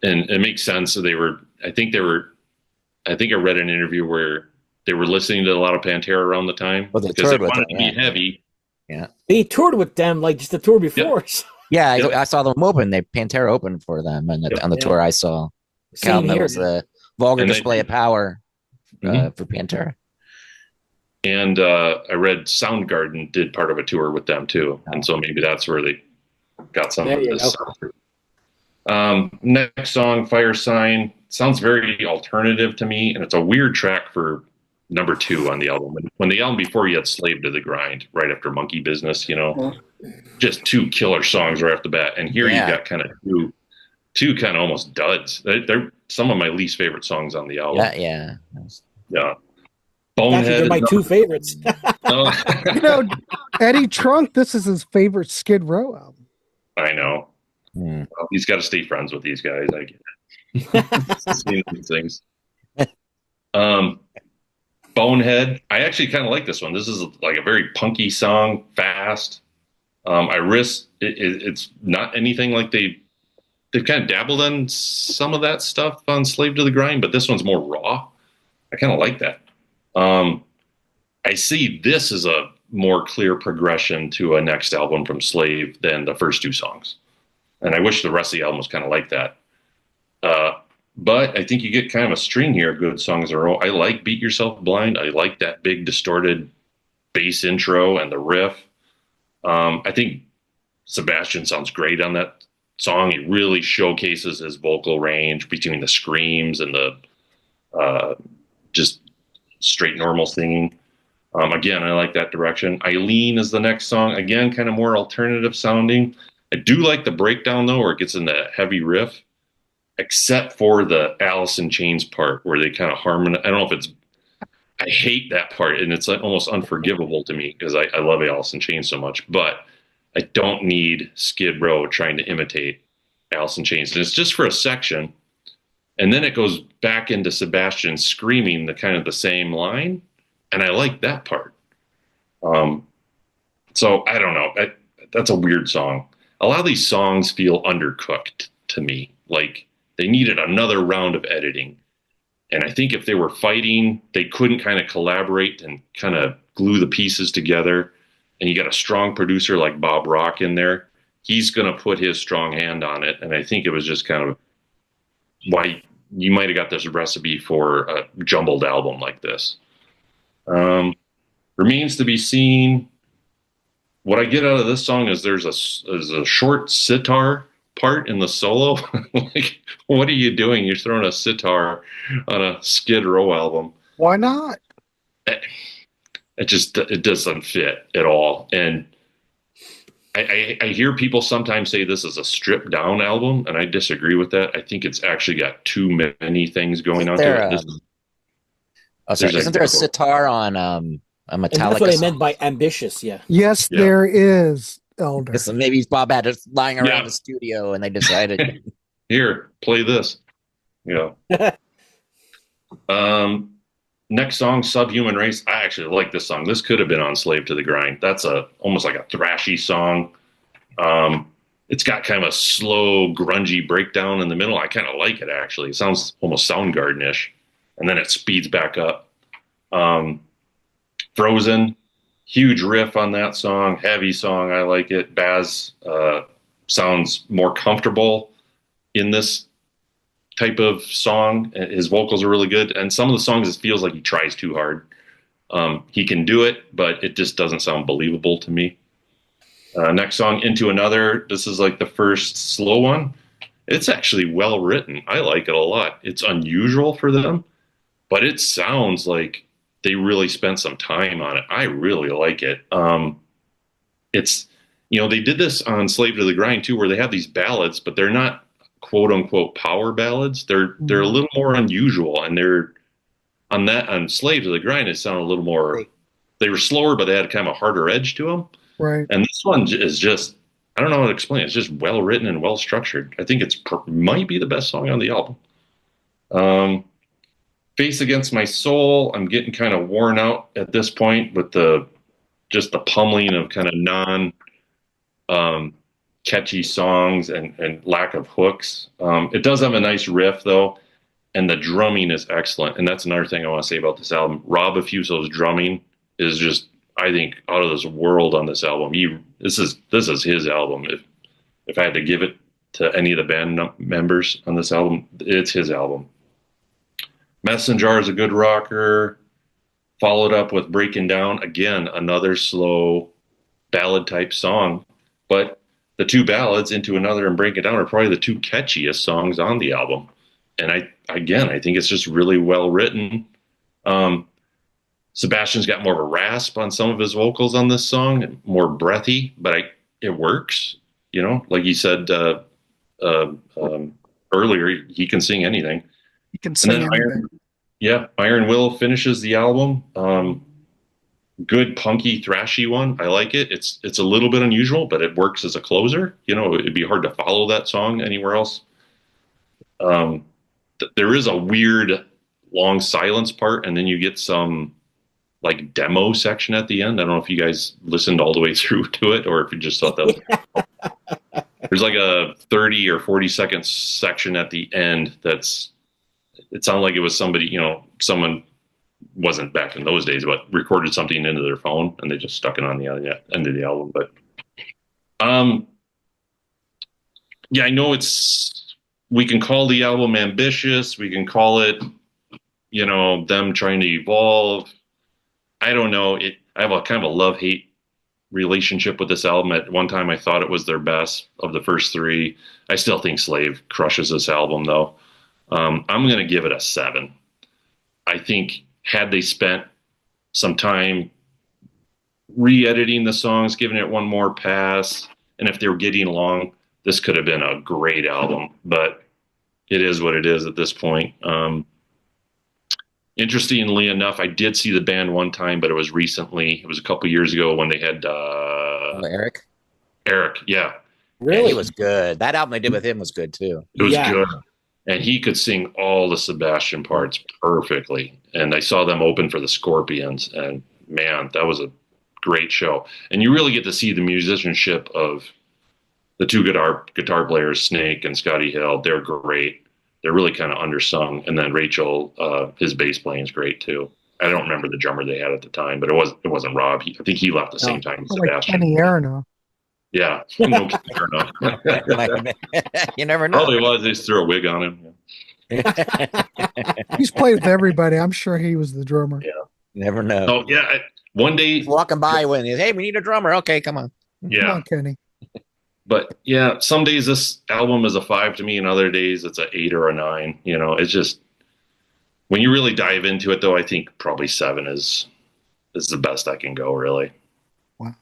And it makes sense. So I think they were I think I read an interview where they were listening to a lot of Pantera around the time Well, they because they toured with wanted them, to be heavy. Yeah. They toured with them like just the tour before. Yeah, Yep. I saw them open. They Pantera opened for them, and Yep. on the tour I saw Same Calvin, that here. was a vulgar And they- display of power Mhm. for Pantera. And I read Soundgarden did part of a tour with them too, and so maybe that's where they got some There of you this. go. Next song, Fire Sign, sounds very alternative to me, and it's a weird track for number 2 on the album. When the album before you had Slave to the Grind, right after Monkey Business, just 2 killer songs right off the bat, and here Yeah. you got kind of two kind of almost duds. They're some of my least favorite songs on the album. Yeah. Yeah. Actually, Bonehead. they're my 2 favorites. Oh. Eddie Trunk, this is his favorite Skid Row album. I know. Hmm. Well, he's got to stay friends with these guys. I get it. Seeing these things. Bonehead. I actually kind of like this one. This is like a very punky song, fast. It's not anything like they've kind of dabbled in some of that stuff on Slave to the Grind, but this one's more raw. I kind of like that. I see this as a more clear progression to a next album from Slave than the first 2 songs. And I wish the rest of the album was kind of like that. But I think you get kind of a string here of good songs in a row. I like Beat Yourself Blind. I like that big distorted bass intro and the riff. I think Sebastian sounds great on that song. He really showcases his vocal range between the screams and the just straight normal singing. Again, I like that direction. Eileen is the next song. Again, kind of more alternative sounding. I do like the breakdown, though, where it gets in the heavy riff, except for the Alice in Chains part where they kind of harmonize. I don't know if it's... I hate that part, and it's almost unforgivable to me because I love Alice in Chains so much. But I don't need Skid Row trying to imitate Alice in Chains. And it's just for a section. And then it goes back into Sebastian screaming the kind of the same line. And I like that part. So I don't know. That's a weird song. A lot of these songs feel undercooked to me. Like they needed another round of editing. And I think if they were fighting, they couldn't kind of collaborate and kind of glue the pieces together. And you got a strong producer like Bob Rock in there. He's going to put his strong hand on it. And I think it was just kind of why you might have got this recipe for a jumbled album like this. Remains to be seen. What I get out of this song is there's a short sitar part in the solo. Like, what are you doing? You're throwing a sitar on a Skid Row album. Why not? It doesn't fit at all. And I hear people sometimes say this is a stripped down album, and I disagree with that. I think it's actually got too many things going on to it. Isn't there a sitar on a Metallica? And that's what I meant by ambitious, yeah. Yes, Yeah. there is, Elder. So maybe Bob had it lying around Yeah. the studio, and they decided. Here, play this. Yeah. Next song, Subhuman Race. I actually like this song. This could have been on Slave to the Grind. That's almost like a thrashy song. It's got kind of a slow, grungy breakdown in the middle. I kind of like it, actually. It sounds almost Soundgarden-ish. And then it speeds back up. Frozen, huge riff on that song. Heavy song. I like it. Baz sounds more comfortable in this type of song. His vocals are really good. And some of the songs, it feels like he tries too hard. He can do it, but it just doesn't sound believable to me. Next song, Into Another. This is like the first slow one. It's actually well written. I like it a lot. It's unusual for them, but it sounds like they really spent some time on it. I really like it. It's, they did this on Slave to the Grind too, where they have these ballads, but they're not quote unquote power ballads. They're a little more unusual, and they're on Slave to the Grind. It sounded a little more. They were slower, but they had kind of a harder edge to them. Right. And this one is just, I don't know how to explain it. It's just well written and well structured. I think might be the best song on the album. Face Against My Soul. I'm getting kind of worn out at this point with the pummeling of kind of catchy songs and lack of hooks. It does have a nice riff though. and the drumming is excellent. And that's another thing I want to say about this album. Rob Affuso's drumming is just, I think, out of this world on this album. This is his album. If I had to give it to any of the band members on this album, it's his album. Messenger is a good rocker, followed up with Breaking Down, again, another slow ballad type song. But the two ballads, Into Another and Breaking Down, are probably the two catchiest songs on the album. And I think it's just really well written. Sebastian's got more of a rasp on some of his vocals on this song, more breathy, but it works. You know, like you said earlier, he can sing anything. He can sing anything. Iron Will finishes the album. Good punky, thrashy one. I like it. It's a little bit unusual, but it works as a closer. You know, it'd be hard to follow that song anywhere else. There is a weird long silence part, and then you get some like demo section at the end. I don't know if you guys listened all the way through to it, or if you just thought that was there's like a 30 or 40-second section at the end it sounded like it was somebody, you know, someone wasn't back in those days, but recorded something into their phone and they just stuck it on the end of the album. But yeah, I know we can call the album ambitious. We can call it, you know, them trying to evolve. I don't know. I have a kind of a love-hate relationship with this album. At one time, I thought it was their best of the first three. I still think Slave crushes this album, though. I'm going to give it a 7. I think had they spent some time re-editing the songs, giving it one more pass, and if they were getting along, this could have been a great album. But it is what it is at this point. Interestingly enough, I did see the band one time, but it was recently. It was a couple years ago when they had Eric. Eric, yeah. Really? Yeah, he was good. That album I did with him was good, too. It was good. And he could sing all the Sebastian parts perfectly. And I saw them open for the Scorpions. And, man, that was a great show. And you really get to see the musicianship of the two guitar players, Snake and Scotty Hill. They're great. They're really kind of undersung. And then Rachel, his bass playing is great, too. I don't remember the drummer they had at the time, but it wasn't Rob. I think he left the same time as Sebastian. Kenny Aronoff. Yeah, no Aronoff. You never know. Probably was. They just threw a wig on him. He's played with everybody. I'm sure he was the drummer. Yeah, never know. Oh yeah, one day walking by when hey, we need a drummer. Okay, come on. Yeah, come on, Kenny. But yeah, some days this album is a 5 to me, and other days it's an 8 or a 9. You know, it's just when you really dive into it, though, I think probably 7 is the best I can go. Really. Wow.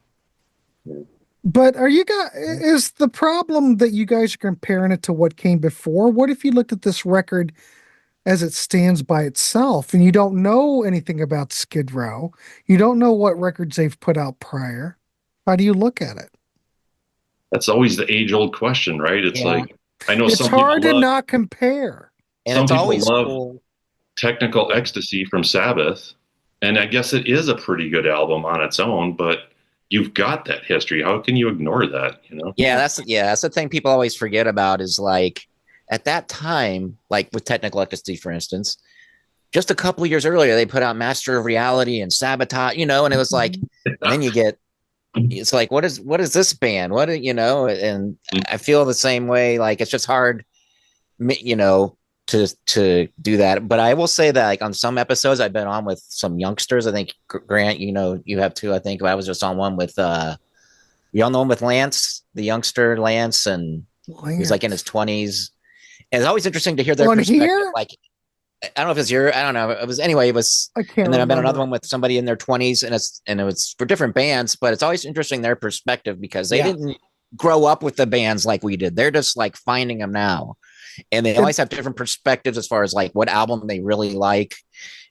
Yeah. But is the problem that you guys are comparing it to what came before? What if you looked at this record as it stands by itself and you don't know anything about Skid Row? You don't know what records they've put out prior. How do you look at it? That's always the age-old question, right? It's like, I know it's hard to not compare. And some it's people always love cool. Technical Ecstasy from Sabbath, and I guess it is a pretty good album on its own, but you've got that history. How can you ignore that? You know? Yeah, that's the thing people always forget about is like at that time, like with Technical Ecstasy, for instance, just a couple of years earlier, they put out Master of Reality and Sabotage, you know, and it was like, and then you get, it's like, what is this band? You know, and I feel the same way. Like, it's just hard, you know, to do that. But I will say that like on some episodes I've been on with some youngsters. I think Grant, you know, you have too. I think I was just on one with you all know him with Lance, the youngster Lance, and he's like in his 20s. And it's always interesting to hear their perspective. Here? Like, I don't know if it's I don't know. It was anyway. It was. I can't. And then I've been remember. another one with somebody in their 20s, and it was for different bands. But it's always interesting their perspective because they didn't grow up with the bands like we did. They're just like finding them now. And they always have different perspectives as far as like what album they really like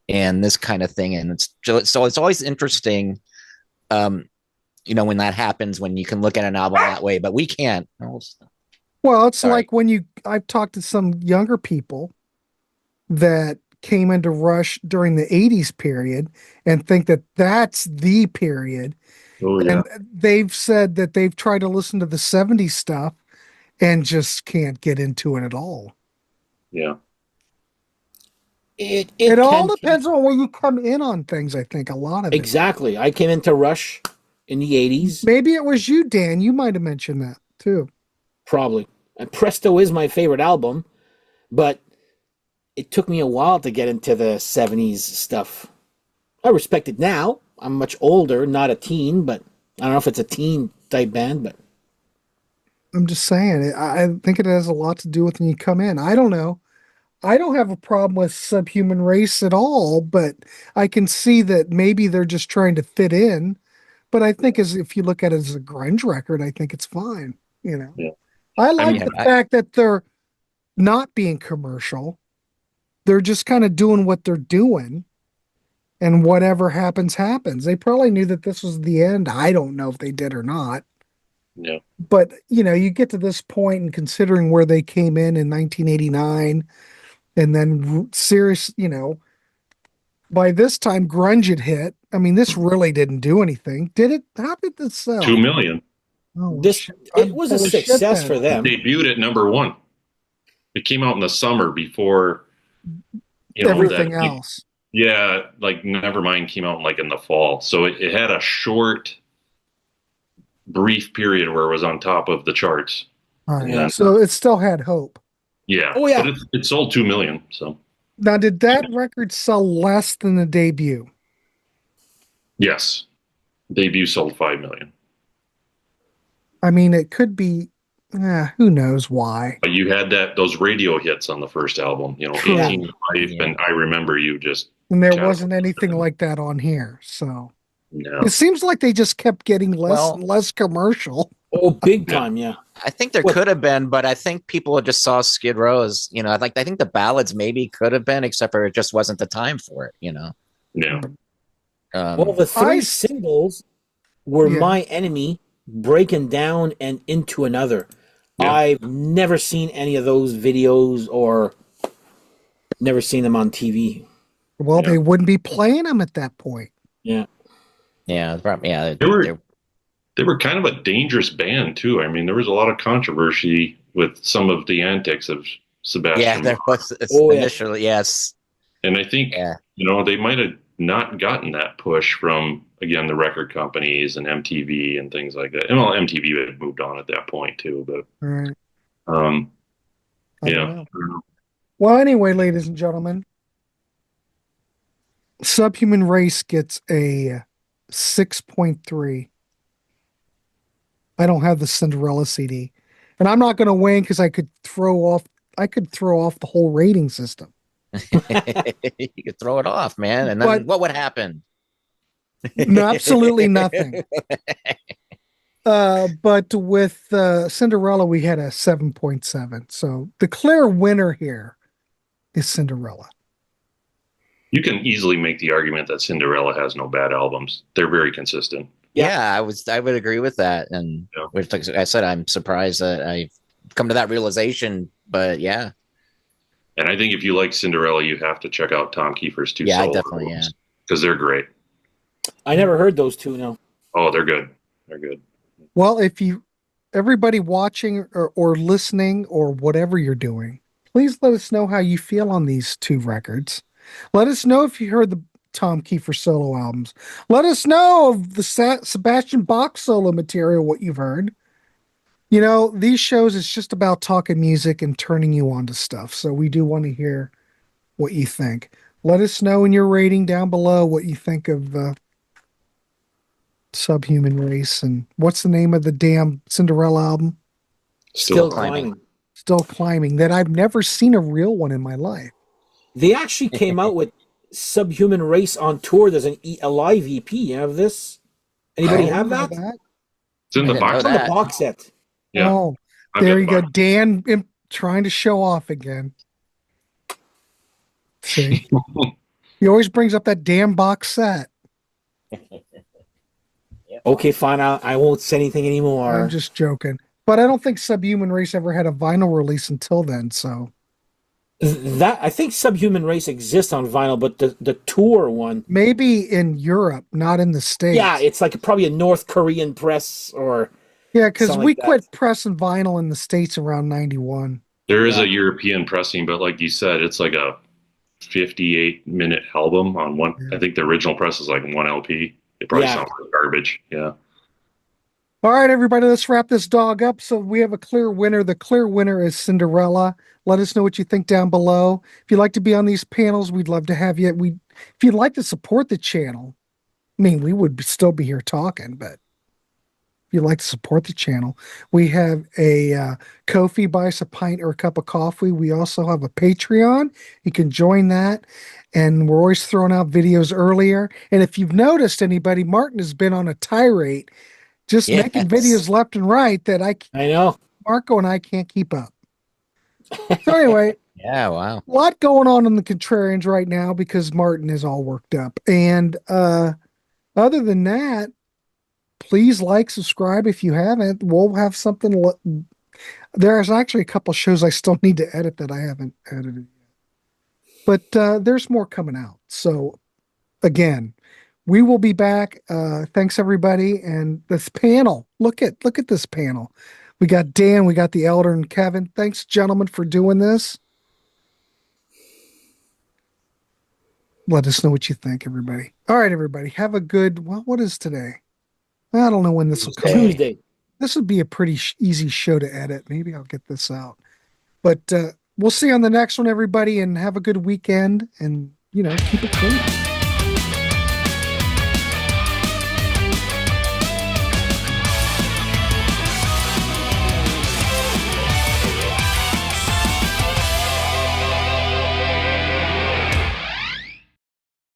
and this kind of thing. And it's always interesting, you know, when that happens, when you can look at an album that way, but we can't. Well, it's like when I've talked to some younger people that came into Rush during the 80s period and think that that's the period. Oh, yeah. And they've said that they've tried to listen to the 70s stuff and just can't get into it at all. Yeah. It all can depends on where you come in on things, I think, a lot of it. exactly. I came into Rush in the 80s, Maybe it was you, Dan. You might have mentioned that too. probably. And Presto is my favorite album, but it took me a while to get into the 70s stuff. I respect it now. I'm much older, not a teen, but I don't know if it's a teen type band, but I'm just saying, I think it has a lot to do with when you come in. I don't know. I don't have a problem with Subhuman Race at all, but I can see that maybe they're just trying to fit in. But I think as if you look at it as a grunge record, I think it's fine. You know, Yeah. I like mean, the fact that they're not being commercial. They're just kind of doing what they're doing, and whatever happens, happens. They probably knew that this was the end. I don't know if they did or not. Yeah. But, you get to this point and considering where they came in 1989, and then serious, by this time grunge had hit. I mean, this really didn't do anything. Did it? How did this sell? 2 million. Oh, this shit. it I'm was a full of shit success then. for them. Debuted at number 1. It came out in the summer before Everything that, else. Yeah, like Nevermind came out in the fall. So it had a short, brief period where it was on top of the charts. All right. Yeah. So it still had hope. Yeah. Oh, yeah. But it sold 2 million. So, Now, did that record sell less than the debut? yes. Debut sold 5 million. I mean, it could be, who knows why. But you had those radio hits on the first album, True. 18 Life Yeah. and I Remember You just. And there Catapult. wasn't anything like that on here. So No. it seems like they just kept getting less Well- and less commercial. Oh, big time, yeah. I think there What- could have been, but I think people just saw Skid Row as, I think the ballads maybe could have been, except for it just wasn't the time for it, Yeah. Well, the three I- singles were Yeah. My Enemy, Breaking Down, and Into Another. Yeah. I've never seen any of those videos or never seen them on TV. Well, Yeah. they wouldn't be playing them at that point. Yeah. Yeah, probably, yeah. They were kind of a dangerous band too. I mean, there was a lot of controversy with some of the antics of Sebastian. Yeah, there was Oh, yeah. initially, yes. And I think, Yeah. they might have not gotten that push from, again, the record companies and MTV and things like that. And well, MTV had moved on at that point too, but, All right. I yeah. don't know. Well, anyway, ladies and gentlemen, Subhuman Race gets a 6.3. I don't have the Cinderella CD, and I'm not going to win because I could throw off the whole rating system. You could throw it off, man. And then But- what would happen? No, absolutely nothing. But with Cinderella, we had a 7.7. So the clear winner here is Cinderella. You can easily make the argument that Cinderella has no bad albums. They're very consistent. Yeah, I would agree with that. And Yeah. which, like I said, I'm surprised that I've come to that realization. But yeah, And I think if you like Cinderella, you have to check out Tom Kiefer's 2 Yeah, I solo definitely, albums because they're great. I never heard those two, no. Oh, they're good. They're good. Well, everybody watching or listening or whatever you're doing, please let us know how you feel on these 2 records. Let us know if you heard the Tom Kiefer solo albums. Let us know of the Sebastian Bach solo material, what you've heard. These shows, it's just about talking music and turning you on to stuff. So we do want to hear what you think. Let us know in your rating down below what you think of Subhuman Race. And what's the name of the damn Cinderella album? Still climbing. climbing. Still Climbing, that I've never seen a real one in my life. They actually came out with Subhuman Race on tour. There's a live EP. You have this? Anybody I have don't know that? It's in I the didn't box. know It's on the that. box set. Yeah. Oh, I've there got you the go. box. Dan trying to show off again. See? He always brings up that damn box set. Okay, fine. I won't say anything anymore. I'm just joking. But I don't think Subhuman Race ever had a vinyl release until then, so That I think Subhuman Race exists on vinyl, but the tour one, maybe in Europe, not in the States. yeah, it's like probably a North Korean press or Yeah, because something we like that. quit pressing vinyl in the States around 91. There is Yeah. a European pressing, but like you said, it's like a 58-minute album on one. Yeah. I think the original press is like 1 LP. It probably Yeah. sounds like garbage. Yeah. All right, everybody, let's wrap this dog up. So we have a clear winner. The clear winner is Cinderella. Let us know what you think down below. If you'd like to be on these panels, we'd love to have you. If you'd like to support the channel, I mean, we would still be here talking, but if you'd like to support the channel, we have a Ko-fi, buy us a pint or a cup of coffee. We also have a Patreon. You can join that. And we're always throwing out videos earlier. And if you've noticed anybody, Martin has been on a tirade, just making videos left and right that I know. Marco and I can't keep up. So anyway, Yeah, wow. a lot going on in the Contrarians right now because Martin is all worked up. And other than that, please like, subscribe if you haven't. We'll have something. There's actually a couple shows I still need to edit that I haven't edited yet. But there's more coming out. So again, we will be back. Thanks everybody. And this panel, look at this panel. We got Dan, we got the Elder, and Kevin. Thanks, gentlemen, for doing this. Let us know what you think, everybody. All right, everybody. Have a good, well, what is today? I don't know when this will come out. Tuesday. This would be a pretty easy show to edit. Maybe I'll get this out. But we'll see you on the next one, everybody, and have a good weekend. And, keep it clean.